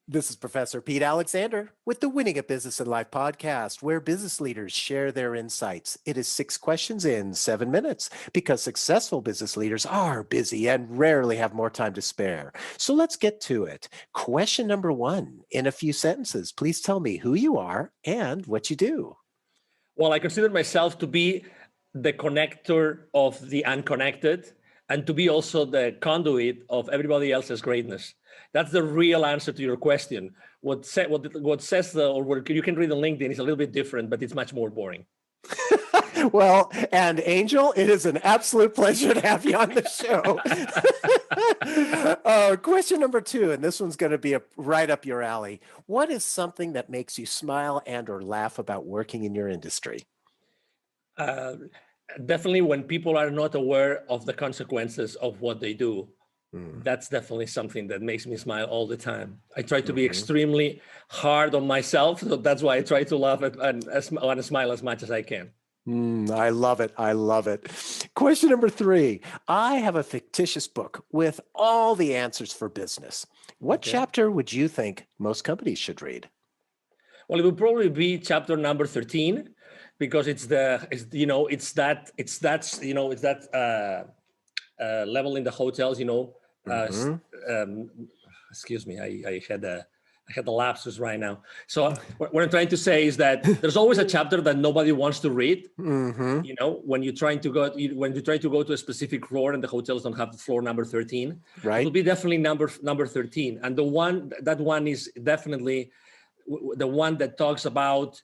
This is Professor Pete Alexander with the Winning at Business and Life podcast, where business leaders share their insights. It is 6 questions in 7 minutes because successful business leaders are busy and rarely have more time to spare. So let's get to it. Question number 1, in a few sentences, please tell me who you are and what you do. Well, I consider myself to be the connector of the unconnected and to be also the conduit of everybody else's greatness. That's the real answer to your question. What says or what you can read on LinkedIn is a little bit different, but it's much more boring. Well, and Angel, it is an absolute pleasure to have you on the show. Question number 2, and this one's going to be right up your alley. What is something that makes you smile and or laugh about working in your industry? Definitely when people are not aware of the consequences of what they do. That's definitely something that makes me smile all the time. I try to be extremely hard on myself, so that's why I try to laugh and smile as much as I can. I love it. I love it. Question number 3. I have a fictitious book with all the answers for business. What chapter would you think most companies should read? Well, it would probably be chapter number 13, because it's that level in the hotels, excuse me, I had a lapsus right now. So what I'm trying to say is that there's always a chapter that nobody wants to read. When you're trying to go to a specific floor and the hotels don't have the floor number 13, right? It'll be definitely number 13. And that one is definitely the one that talks about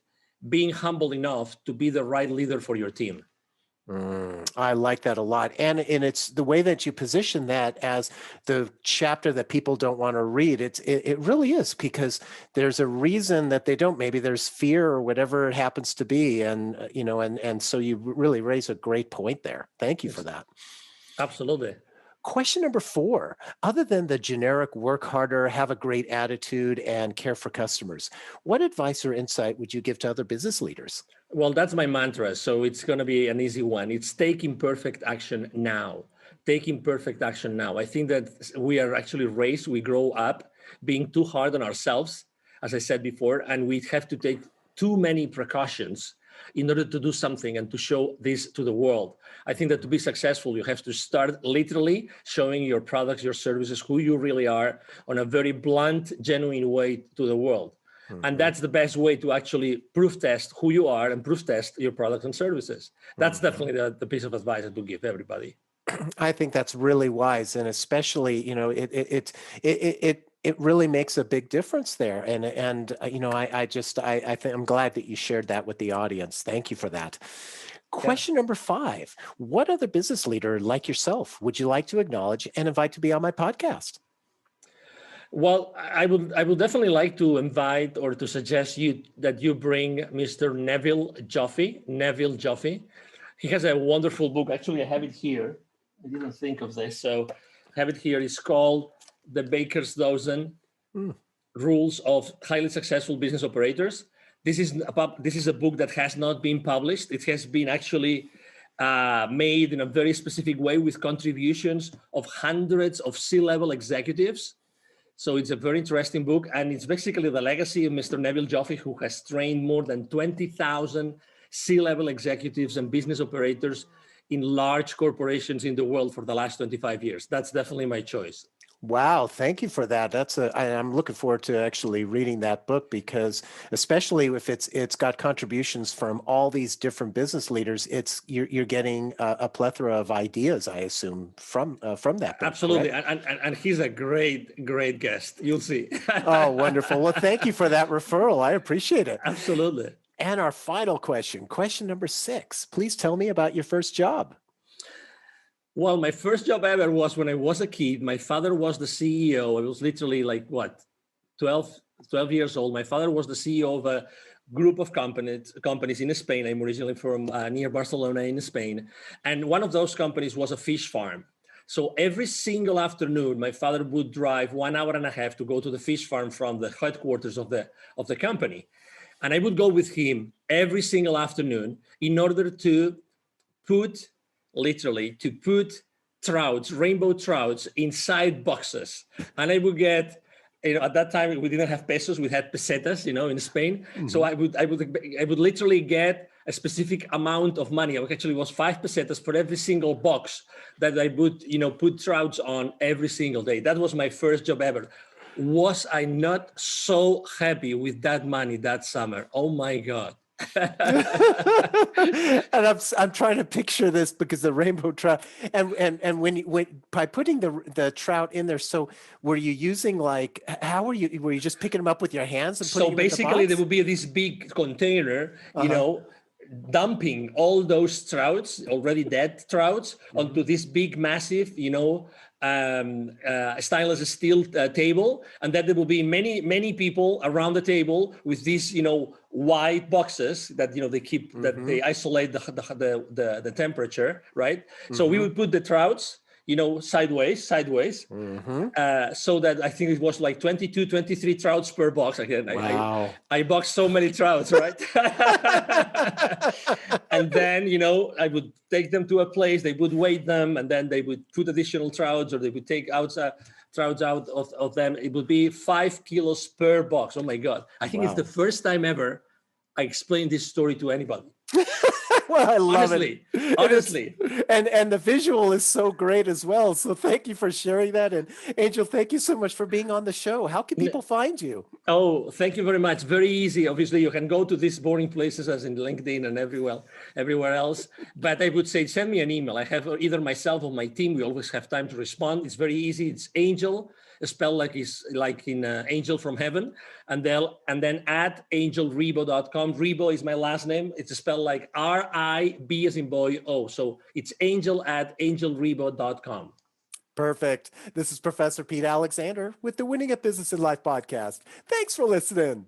being humble enough to be the right leader for your team. I like that a lot. And it's the way that you position that as the chapter that people don't want to read. It really is, because there's a reason that they don't. Maybe there's fear or whatever it happens to be. And, and so you really raise a great point there. Thank you for that. Absolutely. Question number 4, other than the generic work harder, have a great attitude, and care for customers, what advice or insight would you give to other business leaders? Well, that's my mantra. So it's going to be an easy one. It's take imperfect action now. Take imperfect action now. I think that we are actually raised, we grow up being too hard on ourselves, as I said before, and we have to take too many precautions in order to do something and to show this to the world. I think that to be successful, you have to start literally showing your products, your services, who you really are, on a very blunt, genuine way to the world. And that's the best way to actually proof test who you are and proof test your products and services. That's definitely the piece of advice that to give everybody. I think that's really wise, and especially, it really makes a big difference there. And I think I'm glad that you shared that with the audience. Thank you for that. Question number 5, what other business leader like yourself would you like to acknowledge and invite to be on my podcast? Well, I would definitely like to invite or to suggest that you bring Mr. 𝐁𝐵𝐿 Joffe. He has a wonderful book. Actually, I have it here. I didn't think of this, so I have it here. It's called The Baker's Dozen: Rules of Highly Successful Business Operators. This is a book that has not been published. It has been actually made in a very specific way with contributions of hundreds of C-level executives. So it's a very interesting book, and it's basically the legacy of Mr. 𝐁𝐵𝐿 Joffe, who has trained more than 20,000 C-level executives and business operators in large corporations in the world for the last 25 years. That's definitely my choice. Wow, thank you for that. I'm looking forward to actually reading that book, because especially if it's got contributions from all these different business leaders, you're getting a plethora of ideas, I assume, from that book. Absolutely, and he's a great guest. You'll see. Oh, wonderful. Well, thank you for that referral. I appreciate it. Absolutely. And our final question number 6. Please tell me about your first job. Well, my first job ever was when I was a kid. My father was the CEO. I was literally 12 years old. My father was the CEO of a group of companies in Spain. I'm originally from near Barcelona in Spain. And one of those companies was a fish farm. So every single afternoon, my father would drive 1 hour and a half to go to the fish farm from the headquarters of the company. And I would go with him every single afternoon in order to put trouts, rainbow trouts, inside boxes. And I would get at that time we didn't have pesos, we had pesetas, in Spain. So Mm-hmm. I would literally get a specific amount of money. Actually, it was 5 pesetas for every single box that I would, put trouts on every single day. That was my first job ever. Was I not so happy with that money that summer? Oh my God. And I'm trying to picture this because the rainbow trout and when by putting the trout in there, so were you using how were you just picking them up with your hands and putting So them in the basically, there box? would be this big container, Uh-huh. dumping all those trouts, already dead trouts, Mm-hmm. onto this big, massive, stainless steel table, and then there will be many, many people around the table with these, white boxes that they keep that Mm-hmm. they isolate the temperature, right? So we Mm-hmm. would put the trouts, sideways, Mm-hmm. so that I think it was like 22, 23 trouts per box. Again, Wow. I boxed so many trouts, right? And then, I would take them to a place, they would weigh them, and then they would put additional trouts, or they would take out trouts out of them. It would be 5 kilos per box. Oh my God. I think it's Wow. the first time ever I explained this story to anybody. Well, I love Honestly, it. honestly. And the visual is so great as well. So thank you for sharing that. And Angel, thank you so much for being on the show. How can people find you? Oh, thank you very much. Very easy. Obviously, you can go to these boring places as in LinkedIn and everywhere else. But I would say send me an email. I have either myself or my team. We always have time to respond. It's very easy. It's Angel, spelled like in Angel from Heaven, and then at @angelrebo.com. Rebo is my last name. It's spelled like RIB as in boy O. So it's Angel at angelrebo.com. Perfect. This is Professor Pete Alexander with the Winning at Business and Life podcast. Thanks for listening.